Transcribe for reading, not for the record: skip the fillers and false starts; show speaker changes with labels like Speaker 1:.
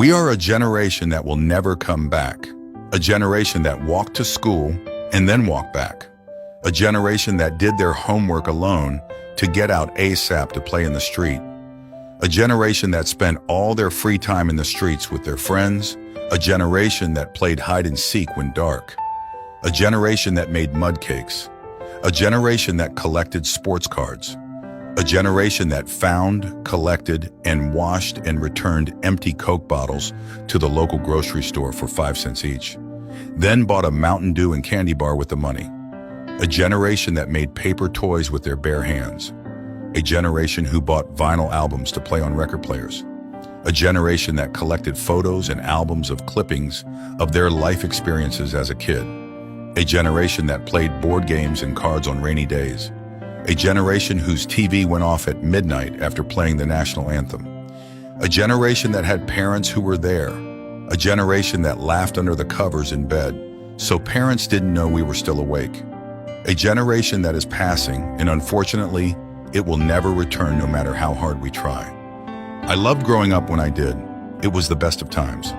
Speaker 1: We are a generation that will never come back. A generation that walked to school and then walked back. A generation that did their homework alone to get out ASAP to play in the street. A generation that spent all their free time in the streets with their friends. A generation that played hide and seek when dark. A generation that made mud cakes. A generation that collected sports cards. A generation that found, collected, and washed and returned empty Coke bottles to the local grocery store for 5 cents each. Then bought a Mountain Dew and candy bar with the money. A generation that made paper toys with their bare hands. A generation who bought vinyl albums to play on record players. A generation that collected photos and albums of clippings of their life experiences as a kid. A generation that played board games and cards on rainy days. A generation whose TV went off at midnight after playing the national anthem. A generation that had parents who were there. A generation that laughed under the covers in bed, so parents didn't know we were still awake. A generation that is passing, and unfortunately, it will never return no matter how hard we try. I loved growing up when I did. It was the best of times.